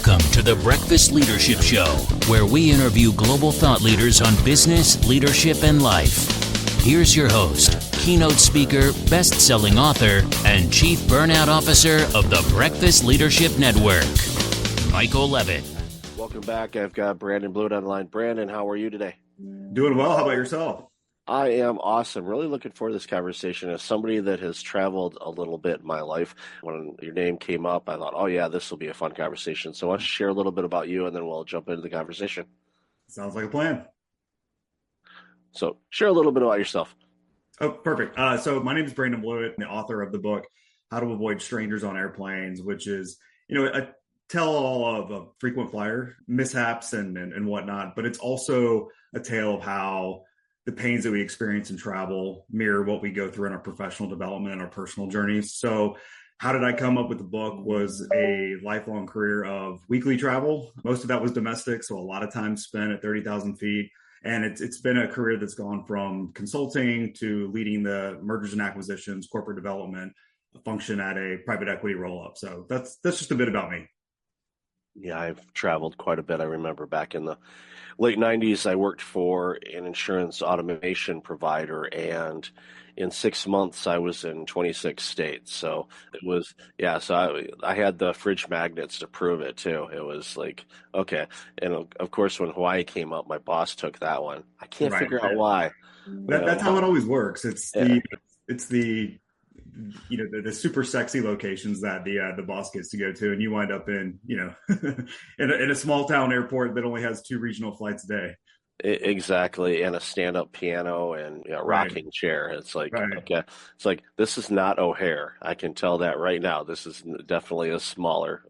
Welcome to the Breakfast Leadership Show, where we interview global thought leaders on business, leadership, and life. Here's your host, keynote speaker, best-selling author, and chief burnout officer of the Breakfast Leadership Network, Michael Levitt. Welcome back. I've got Brandon Blewett on the line. Brandon, how are you today? Doing well. How about yourself? I am awesome. Really looking forward to this conversation. As somebody that has traveled a little bit in my life, when your name came up, I thought, oh yeah, this will be a fun conversation. So I want to share a little bit about you, and then we'll jump into the conversation. Sounds like a plan. So share a little bit about yourself. Oh, perfect. So my name is Brandon Blewett, the author of the book, How to Avoid Strangers on Airplanes, which is, a tell-all of a frequent flyer mishaps and whatnot. But it's also a tale of how the pains that we experience in travel mirror what we go through in our professional development and our personal journeys. So how did I come up with the book was a lifelong career of weekly travel. Most of that was domestic, so a lot of time spent at 30,000 feet. And it's been a career that's gone from consulting to leading the mergers and acquisitions, corporate development function at a private equity roll-up. So that's just a bit about me. Yeah, I've traveled quite a bit. I remember back in the late 90s, I worked for an insurance automation provider, and in 6 months, I was in 26 states. So it was, so I had the fridge magnets to prove it too. It was like, okay. And of course, when Hawaii came up, my boss took that one. I can't figure out why. That's how it always works. It's the super sexy locations that the boss gets to go to, and you wind up in in a small town airport that only has 2 regional flights a day. Exactly, and a stand-up piano and rocking chair. It's like, okay, it's like, this is not O'Hare. I can tell that right now. This is definitely a smaller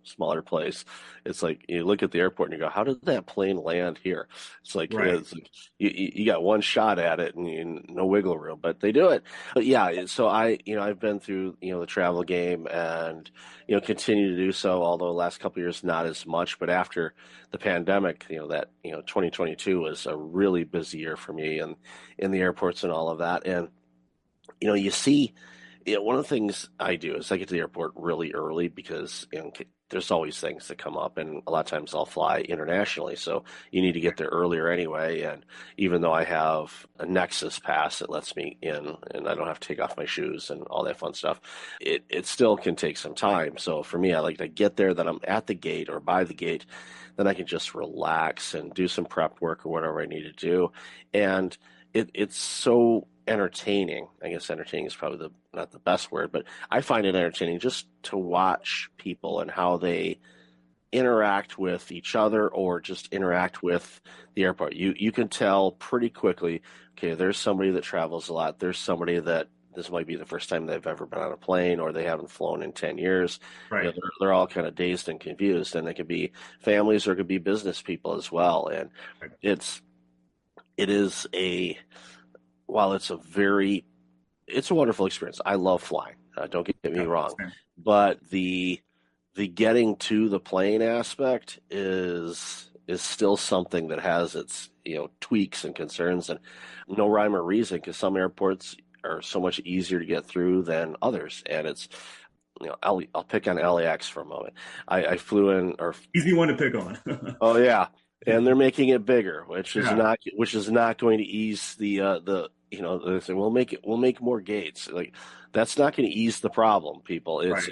place. It's like you look at the airport and you go, how did that plane land here? It's like, it's like you got one shot at it and no wiggle room, but they do it. But yeah, so I've been through the travel game and continue to do so. Although the last couple of years not as much, but after the pandemic, 2022 was a really busy year for me and in the airports and all of that. And you see, one of the things I do is I get to the airport really early because there's always things that come up, and a lot of times I'll fly internationally, so you need to get there earlier anyway. And even though I have a Nexus pass that lets me in and I don't have to take off my shoes and all that fun stuff, it still can take some time. So for me, I like to get there, that I'm at the gate or by the gate, then I can just relax and do some prep work or whatever I need to do. And it's so entertaining. I guess entertaining is probably not the best word, but I find it entertaining just to watch people and how they interact with each other or just interact with the airport. You can tell pretty quickly, okay, there's somebody that travels a lot. There's somebody that this might be the first time they've ever been on a plane, or they haven't flown in 10 years. Right. They're all kind of dazed and confused, and they could be families or it could be business people as well. And it is while it's a wonderful experience. I love flying. Don't get me wrong, but the getting to the plane aspect is still something that has its tweaks and concerns, and no rhyme or reason, because some airports are so much easier to get through than others. And it's I'll pick on LAX for a moment. I flew in, or easy one to pick on. Oh yeah. And they're making it bigger, which is not going to ease the they say we'll make more gates. Like, that's not going to ease the problem, people. It's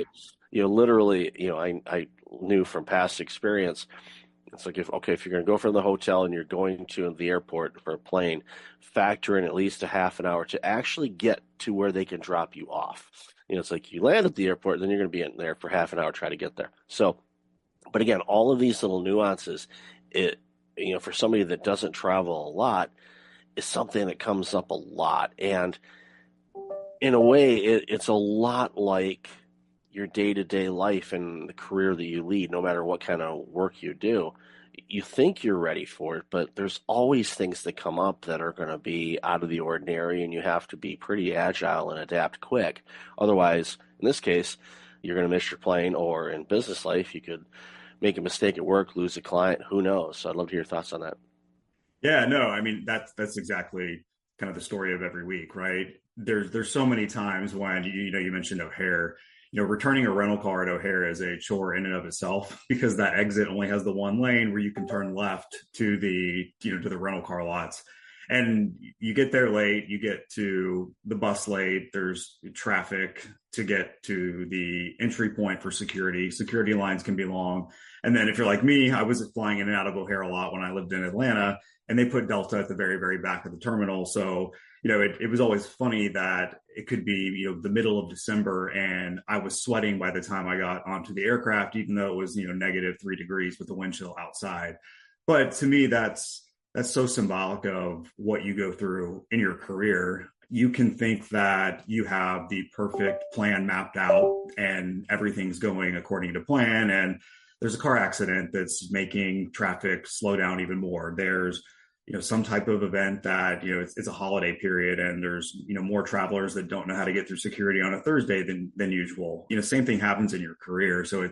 literally, I knew from past experience, it's like, if you're going to go from the hotel and you're going to the airport for a plane, factor in at least a half an hour to actually get to where they can drop you off. It's like you land at the airport, then you're going to be in there for half an hour trying to get there. So, but again, all of these little nuances, for somebody that doesn't travel a lot, is something that comes up a lot. And in a way, it's a lot like your day-to-day life and the career that you lead, no matter what kind of work you do. You think you're ready for it, but there's always things that come up that are going to be out of the ordinary, and you have to be pretty agile and adapt quick. Otherwise, in this case, you're going to miss your plane, or in business life, you could make a mistake at work, lose a client, who knows? So I'd love to hear your thoughts on that. Yeah, no, I mean, that's exactly kind of the story of every week, right? There's so many times when, you mentioned O'Hare, returning a rental car at O'Hare is a chore in and of itself because that exit only has the one lane where you can turn left to the rental car lots. And you get there late, you get to the bus late, there's traffic to get to the entry point for security. Security lines can be long. And then if you're like me, I was flying in and out of O'Hare a lot when I lived in Atlanta, and they put Delta at the very, very back of the terminal. So, it was always funny that it could be, the middle of December and I was sweating by the time I got onto the aircraft, even though it was, -3 degrees with the wind chill outside. But to me, that's so symbolic of what you go through in your career. You can think that you have the perfect plan mapped out and everything's going according to plan. And there's a car accident that's making traffic slow down even more. There's some type of event that it's a holiday period and there's more travelers that don't know how to get through security on a Thursday than usual. Same thing happens in your career. So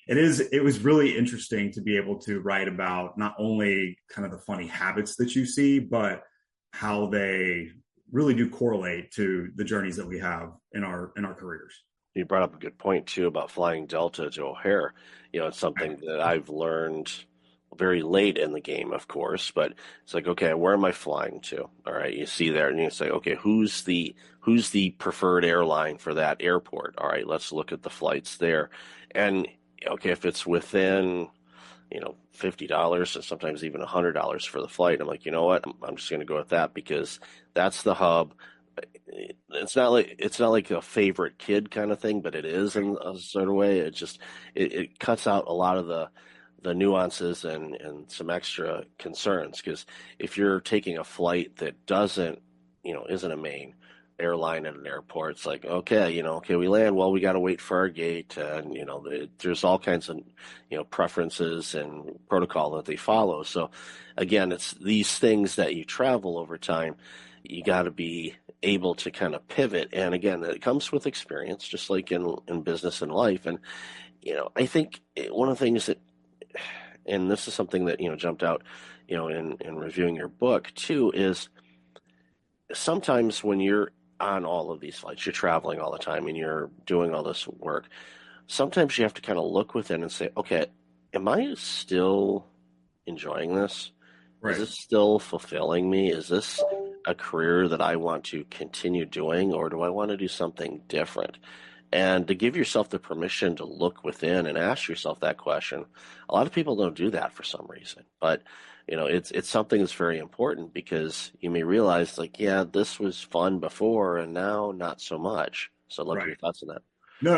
it was really interesting to be able to write about not only kind of the funny habits that you see, but how they really do correlate to the journeys that we have in our careers. You brought up a good point too about flying Delta to O'Hare. It's something that I've learned very late in the game, of course, but it's like, okay, where am I flying to? All right, you see there and you say, okay, who's the preferred airline for that airport? All right, let's look at the flights there. And okay, if it's within, $50 and sometimes even $100 for the flight, I'm like, you know what? I'm just going to go with that because that's the hub. It's not like a favorite kid kind of thing, but it is in a sort of way. It cuts out a lot of the nuances and some extra concerns, because if you're taking a flight that isn't a main airline at an airport, it's like, okay, we land, well, we got to wait for our gate, and there's all kinds of preferences and protocol that they follow. So again, it's these things that you travel over time, you got to be able to kind of pivot, and again, it comes with experience, just like in business and life. And I think one of the things that, and this is something that jumped out in reviewing your book too, is sometimes when you're on all of these flights, you're traveling all the time and you're doing all this work, sometimes you have to kind of look within and say, okay, am I still enjoying this? Right. Is this still fulfilling me? Is this a career that I want to continue doing, or do I want to do something different? And to give yourself the permission to look within and ask yourself that question. A lot of people don't do that for some reason, but it's something that's very important, because you may realize, like, yeah, this was fun before and now not so much. So I'd love your thoughts on that. No,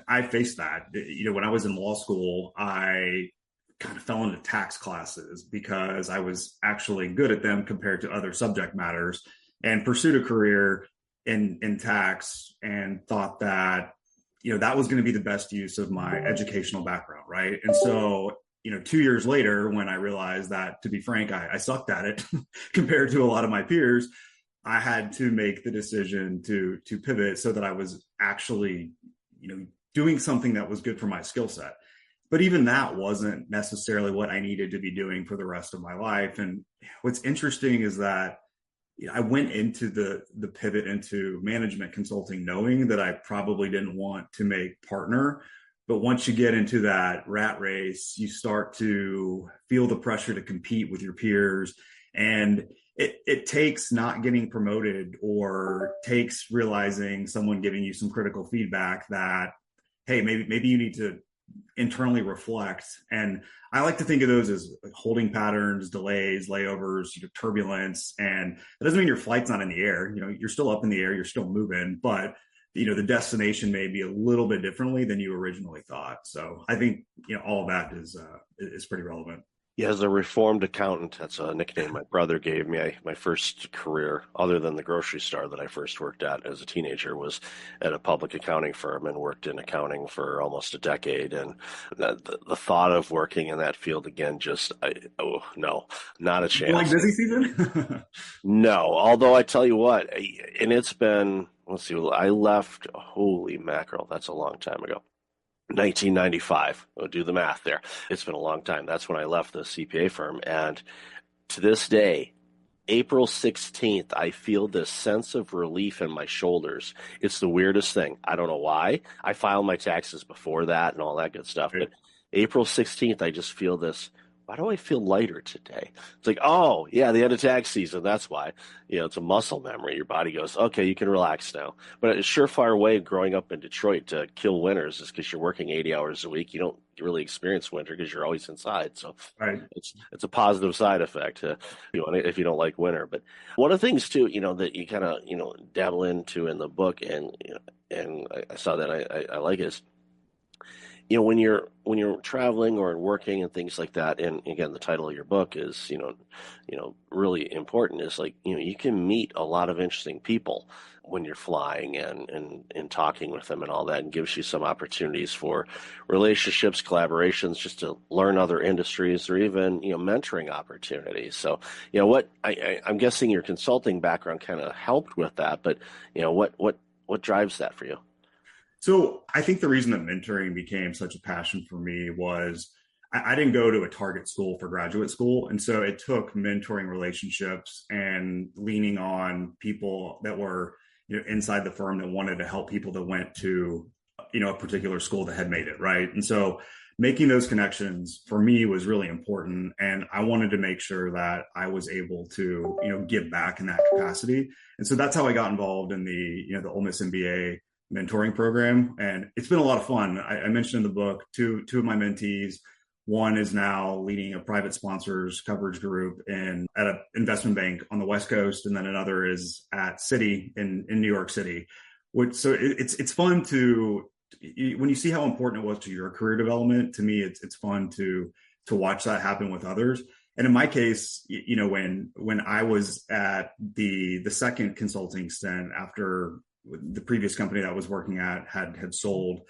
I faced that. When I was in law school, I kind of fell into tax classes because I was actually good at them compared to other subject matters, and pursued a career in tax, and thought that that was going to be the best use of my educational background, right? And so 2 years later, when I realized that, to be frank, I sucked at it compared to a lot of my peers, I had to make the decision to pivot so that I was actually doing something that was good for my skill set. But even that wasn't necessarily what I needed to be doing for the rest of my life. And what's interesting is that I went into the pivot into management consulting knowing that I probably didn't want to make partner. But once you get into that rat race, you start to feel the pressure to compete with your peers. And it takes not getting promoted, or takes realizing someone giving you some critical feedback that, hey, maybe you need to internally reflect. And I like to think of those as like holding patterns, delays, layovers, turbulence. And that doesn't mean your flight's not in the air. You're still up in the air, you're still moving, but the destination may be a little bit differently than you originally thought. So I think all of that is pretty relevant. Yeah, as a reformed accountant, that's a nickname my brother gave me. My first career, other than the grocery store that I first worked at as a teenager, was at a public accounting firm, and worked in accounting for almost a decade. And the thought of working in that field again, no, not a chance. Like busy season? No, although I tell you what, and it's been, let's see, I left, holy mackerel, that's a long time ago. 1995. We'll do the math there. It's been a long time. That's when I left the CPA firm. And to this day, April 16th, I feel this sense of relief in my shoulders. It's the weirdest thing. I don't know why. I filed my taxes before that and all that good stuff. Right. But April 16th, I just feel this. Why do I feel lighter today? It's like, oh, yeah, the end of tax season. That's why. It's a muscle memory. Your body goes, okay, you can relax now. But a surefire way growing up in Detroit to kill winters is because you're working 80 hours a week. You don't really experience winter because you're always inside. So Right. it's a positive side effect if you don't like winter. But one of the things too, that you kind of dabble into in the book, and I saw that I like is when you're traveling or working and things like that, and again the title of your book is really important, is like you can meet a lot of interesting people when you're flying and talking with them and all that, and gives you some opportunities for relationships, collaborations, just to learn other industries, or even mentoring opportunities. So I'm guessing your consulting background kind of helped with that, but what drives that for you? So I think the reason that mentoring became such a passion for me was I didn't go to a target school for graduate school. And so it took mentoring relationships and leaning on people that were, inside the firm that wanted to help people that went to, a particular school that had made it, right? And so making those connections for me was really important. And I wanted to make sure that I was able to, give back in that capacity. And so that's how I got involved in the Ole Miss MBA mentoring program. And it's been a lot of fun. I mentioned in the book, two of my mentees, one is now leading a private sponsors coverage group at an investment bank on the West Coast. And then another is at Citi in New York City. So it's fun when you see how important it was to your career development. To me, it's fun to watch that happen with others. And in my case, when I was at the second consulting stint after the previous company that I was working at had sold,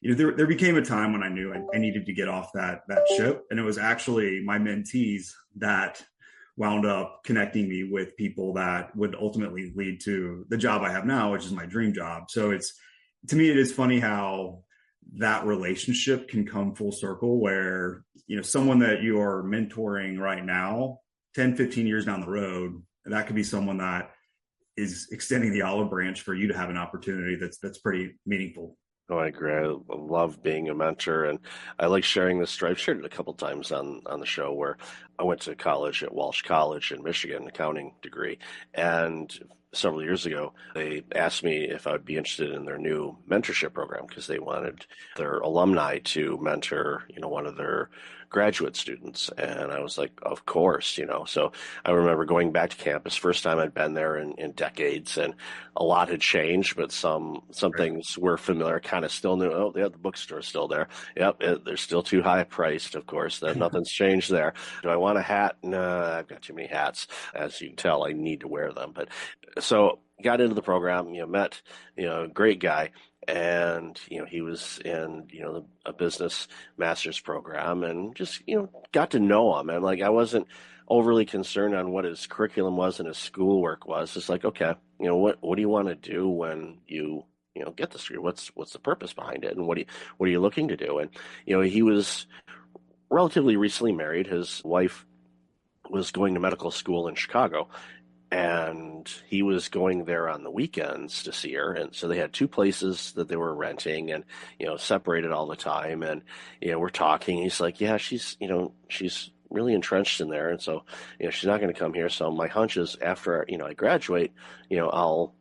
there became a time when I knew I needed to get off that ship. And it was actually my mentees that wound up connecting me with people that would ultimately lead to the job I have now, which is my dream job. So to me, it is funny how that relationship can come full circle, where, someone that you are mentoring right now, 10, 15 years down the road, that could be someone that is extending the olive branch for you to have an opportunity that's pretty meaningful. Oh, I agree. I love being a mentor, and I like sharing this story. I've shared it a couple times on the show, where I went to college at Walsh College in Michigan, accounting degree, and several years ago, they asked me if I would be interested in their new mentorship program because they wanted their alumni to mentor, one of their graduate students. And I was like, of course, So I remember going back to campus, first time I'd been there in decades, and a lot had changed, but some things were familiar, kind of still new. Oh, yeah, the bookstore's still there. Yep, they're still too high priced, of course. Nothing's changed there. Do I want a hat? No, I've got too many hats. As you can tell, I need to wear them. But so got into the program, met, a great guy. And, he was in, a business master's program, and just, got to know him. And I wasn't overly concerned on what his curriculum was and his schoolwork was. It's like, okay, what do you want to do when you get this degree? What's the purpose behind it? And what are you looking to do? And, he was relatively recently married. His wife was going to medical school in Chicago, and he was going there on the weekends to see her. And so they had two places that they were renting, and, separated all the time. And, we're talking. He's like, yeah, she's really entrenched in there. And so, she's not going to come here. So my hunch is after, I graduate, I'll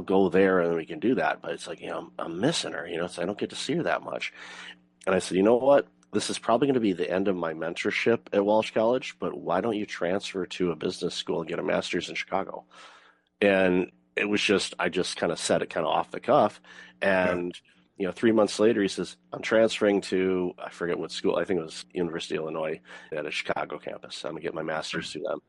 go there and we can do that. But it's like, I'm missing her, so I don't get to see her that much. And I said, you know what? This is probably going to be the end of my mentorship at Walsh College, but why don't you transfer to a business school and get a master's in Chicago? And it was I just kind of said it kind of off the cuff. And, 3 months later, he says, I'm transferring to, I forget what school, I think it was University of Illinois at a Chicago campus. I'm going to get my master's through them.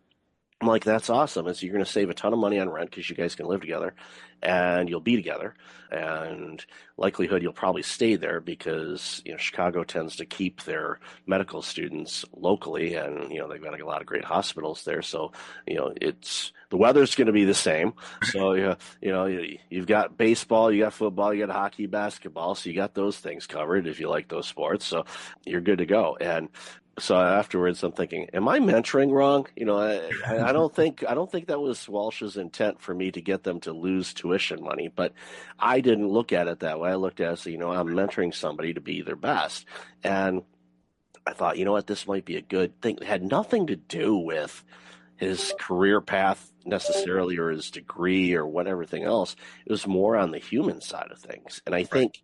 I'm like, that's awesome. And so you're going to save a ton of money on rent because you guys can live together and you'll be together. And likelihood you'll probably stay there because, Chicago tends to keep their medical students locally, and, they've got a lot of great hospitals there. So, the weather's going to be the same. So, you've got baseball, you got football, you got hockey, basketball. So you got those things covered if you like those sports. So you're good to go. And So afterwards, I'm thinking, am I mentoring wrong? I don't think that was Walsh's intent for me to get them to lose tuition money, but I didn't look at it that way. I looked at it as, I'm mentoring somebody to be their best. And I thought, you know what, this might be a good thing. It had nothing to do with his career path necessarily or his degree or what everything else. It was more on the human side of things. And I Right. think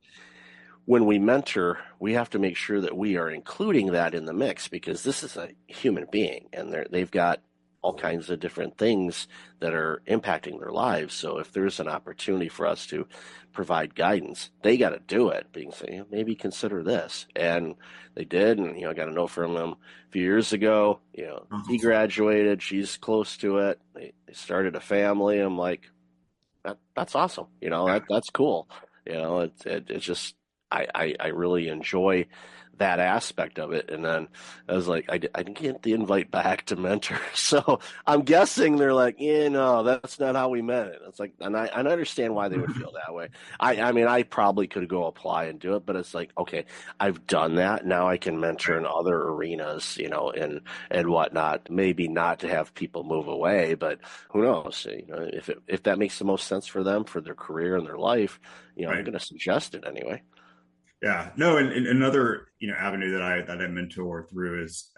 when we mentor, we have to make sure that we are including that in the mix because this is a human being and they've got all kinds of different things that are impacting their lives. So if there's an opportunity for us to provide guidance, they got to do it. Being say, maybe consider this, and they did. And I got a note from him a few years ago. He graduated. She's close to it. They started a family. I'm like, that's awesome. That's cool. It's just I really enjoy that aspect of it. And then I was like, I didn't get the invite back to mentor. So I'm guessing they're like, no, that's not how we meant it. It's like, and I understand why they would feel that way. I mean, I probably could go apply and do it, but it's like, okay, I've done that. Now I can mentor in other arenas, and whatnot. Maybe not to have people move away, but who knows? If that makes the most sense for them, for their career and their life, Right. I'm going to suggest it anyway. Yeah, no, and another avenue that I mentor through is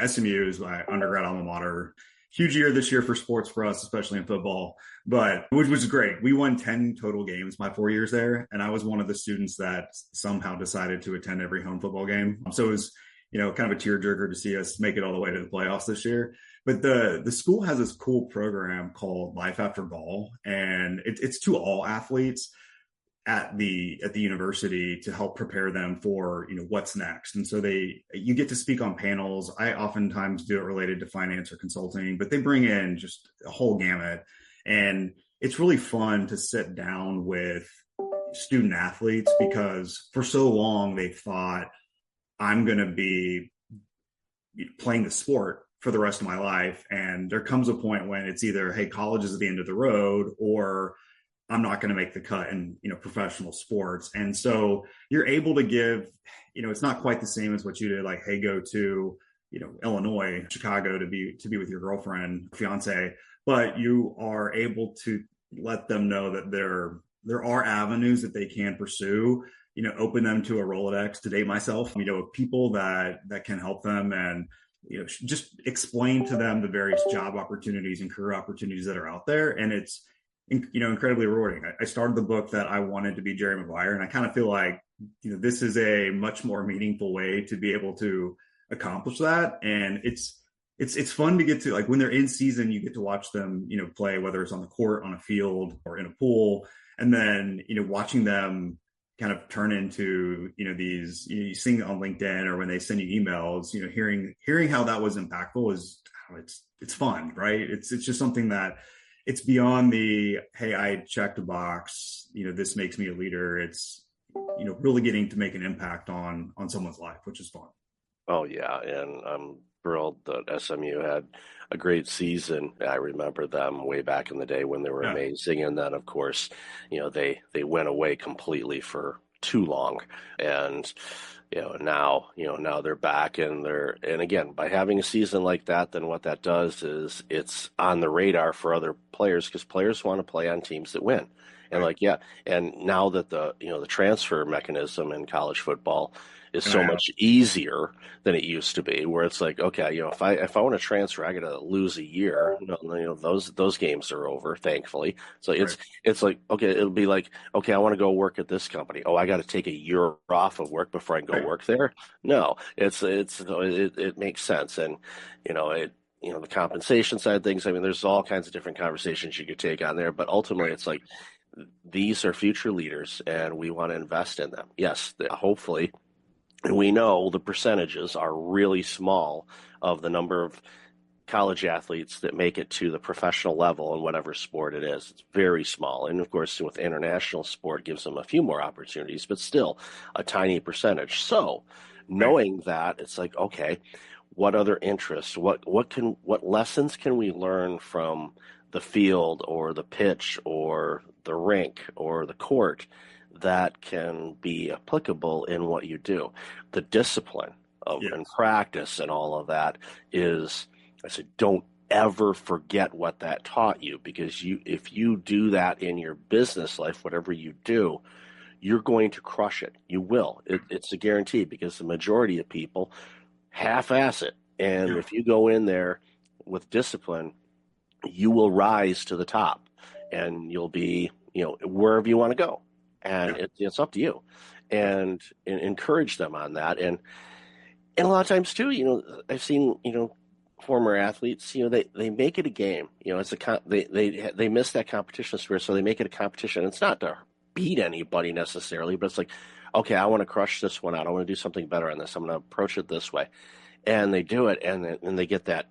SMU is my undergrad alma mater. Huge year this year for sports for us, especially in football, but which was great. We won 10 total games my 4 years there, and I was one of the students that somehow decided to attend every home football game. So it was kind of a tearjerker to see us make it all the way to the playoffs this year. But the school has this cool program called Life After Ball, and it's to all athletes at the university to help prepare them for what's next. And so you get to speak on panels. I oftentimes do it related to finance or consulting, but they bring in just a whole gamut, and it's really fun to sit down with student athletes because for so long they thought, I'm going to be playing the sport for the rest of my life, and there comes a point when it's either, hey, college is at the end of the road, or I'm not going to make the cut in professional sports. And so you're able to give, it's not quite the same as what you did, like, hey, go to Illinois, Chicago to be with your girlfriend, fiance, but you are able to let them know that there are avenues that they can pursue, open them to a Rolodex, to date myself, of people that can help them, and just explain to them the various job opportunities and career opportunities that are out there. And it's incredibly rewarding. I started the book that I wanted to be Jerry Maguire, and I kind of feel like this is a much more meaningful way to be able to accomplish that. And it's fun to get to, like, when they're in season, you get to watch them play, whether it's on the court, on a field, or in a pool, and then watching them kind of turn into these, you see it on LinkedIn or when they send you emails, hearing how that was impactful is it's fun, right? It's just something that it's beyond the, hey, I checked a box, this makes me a leader. It's, really getting to make an impact on someone's life, which is fun. Oh yeah. And I'm thrilled that SMU had a great season. I remember them way back in the day when they were amazing. And then of course, they went away completely for too long. And now they're back, and again, by having a season like that, then what that does is it's on the radar for other players, because players want to play on teams that win. And and now that the transfer mechanism in college football is so much easier than it used to be, where it's like, okay, if I want to transfer, I got to lose a year. Those games are over, thankfully. So it's like, okay, it'll be like, okay, I want to go work at this company. Oh, I got to take a year off of work before I can go work there. No, it makes sense, and the compensation side of things. I mean, there's all kinds of different conversations you could take on there, but ultimately, it's like, these are future leaders, and we want to invest in them. Yes, hopefully. And we know the percentages are really small of the number of college athletes that make it to the professional level in whatever sport it is. It's very small. And of course, with international sport, gives them a few more opportunities, but still a tiny percentage. So knowing that, it's like, okay, what other interests, what lessons can we learn from the field or the pitch or the rink or the court that can be applicable in what you do? The discipline, and practice and all of that is, I said, don't ever forget what that taught you, because if you do that in your business life, whatever you do, you're going to crush it. You will. It's a guarantee, because the majority of people half-ass it. And if you go in there with discipline, you will rise to the top, and you'll be, wherever you want to go. And it's up to you. And encourage them on that. And a lot of times too, I've seen, former athletes, they make it a game. It's they miss that competition spirit, so they make it a competition. It's not to beat anybody necessarily, but it's like, okay, I want to crush this one out. I want to do something better on this. I'm going to approach it this way, and they do it, and then they get that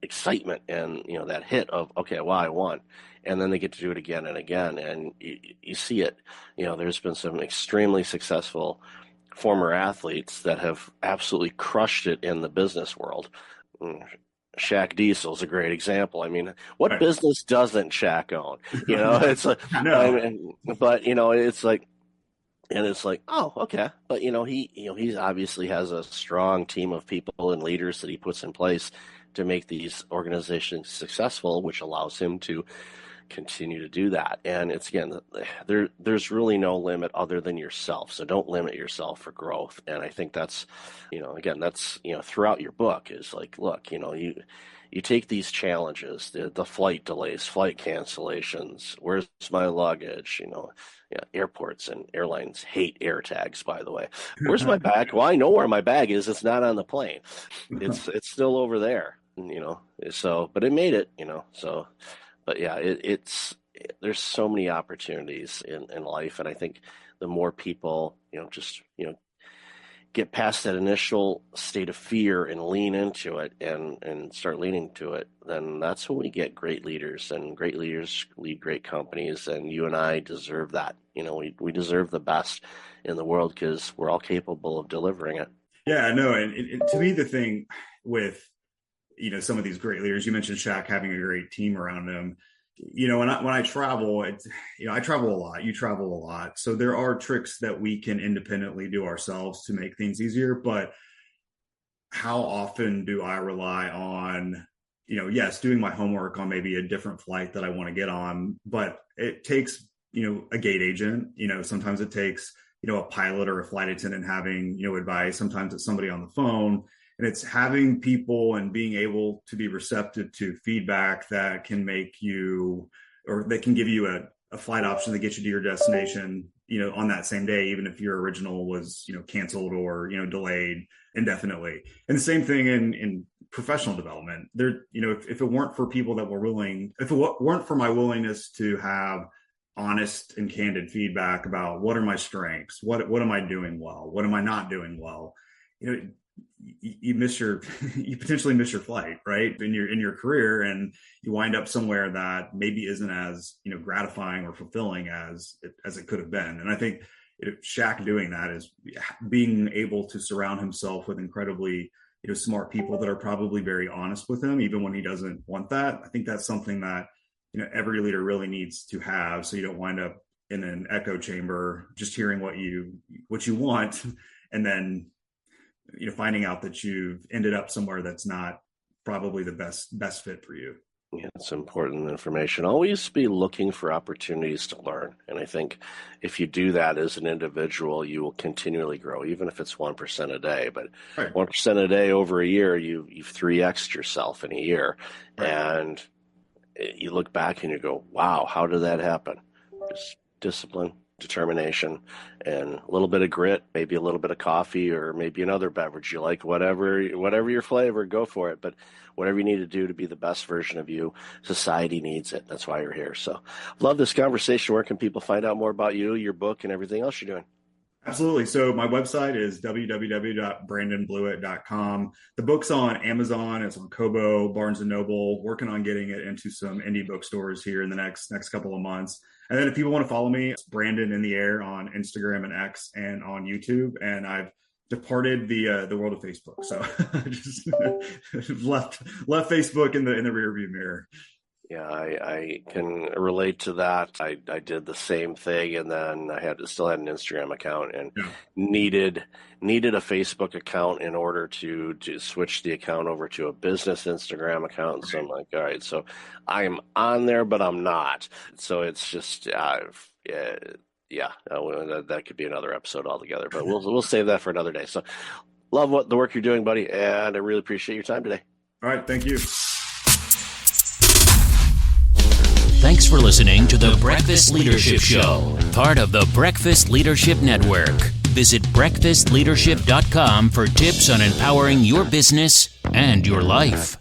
excitement and that hit of, okay, well, I won, and then they get to do it again and again, and you see it. There's been some extremely successful former athletes that have absolutely crushed it in the business world. Shaq Diesel's a great example. I mean, what business doesn't Shaq own? It's like, but it's like, and it's like, oh, okay. But he obviously has a strong team of people and leaders that he puts in place to make these organizations successful, which allows him to continue to do that. And it's, again, there's really no limit other than yourself. So don't limit yourself for growth. And I think that's, again, that's, throughout your book is like, look, you take these challenges, the flight delays, flight cancellations, where's my luggage, airports and airlines hate air tags, by the way. Where's my bag? Well, I know where my bag is. It's not on the plane. It's still over there, so, but it made it, so. But yeah, there's so many opportunities in life, and I think the more people, get past that initial state of fear and lean into it and start leaning to it, then that's when we get great leaders, and great leaders lead great companies, and you and I deserve that. We deserve the best in the world because we're all capable of delivering it. Yeah, no, and to me, the thing with some of these great leaders, you mentioned Shaq having a great team around him. When I travel, I travel a lot. You travel a lot, so there are tricks that we can independently do ourselves to make things easier. But how often do I rely on, yes, doing my homework on maybe a different flight that I want to get on, but it takes, a gate agent. Sometimes it takes, a pilot or a flight attendant having, advice. Sometimes it's somebody on the phone. And it's having people and being able to be receptive to feedback that can make you, or that can give you a flight option that gets you to your destination, on that same day, even if your original was, canceled or, delayed indefinitely. And the same thing in professional development. There, if it weren't for people that were willing, if it weren't for my willingness to have honest and candid feedback about what are my strengths, what am I doing well, what am I not doing well, you potentially miss your flight, right, in your career, and you wind up somewhere that maybe isn't as gratifying or fulfilling as it could have been. And I think Shaq doing that is being able to surround himself with incredibly smart people that are probably very honest with him, even when he doesn't want that. I think that's something that every leader really needs to have, so you don't wind up in an echo chamber just hearing what you want, and then finding out that you've ended up somewhere that's not probably the best fit for you. Yeah, it's important information. Always be looking for opportunities to learn. And I think if you do that as an individual, you will continually grow, even if it's 1% a day. But 1% a day over a year, you've 3x'd yourself in a year. Right. And you look back and you go, wow, how did that happen? Just discipline, determination, and a little bit of grit, maybe a little bit of coffee, or maybe another beverage you like, whatever your flavor, go for it. But whatever you need to do to be the best version of you, society needs it. That's why you're here. So love this conversation. Where can people find out more about you, your book, and everything else you're doing? Absolutely. So my website is www.brandonblewett.com. The book's on Amazon. It's on Kobo, Barnes & Noble, working on getting it into some indie bookstores here in the next couple of months. And then if people want to follow me, it's Brandon in the Air on Instagram and X and on YouTube. And I've departed the world of Facebook. So just left Facebook in the rearview mirror. Yeah, I can relate to that. I did the same thing, and then still had an Instagram account, and needed a Facebook account in order to switch the account over to a business Instagram account. And so I'm like, all right, so I'm on there, but I'm not. So it's just that could be another episode altogether. But we'll save that for another day. So love the work you're doing, buddy, and I really appreciate your time today. All right, thank you. Thanks for listening to the Breakfast Leadership Show, part of the Breakfast Leadership Network. Visit breakfastleadership.com for tips on empowering your business and your life.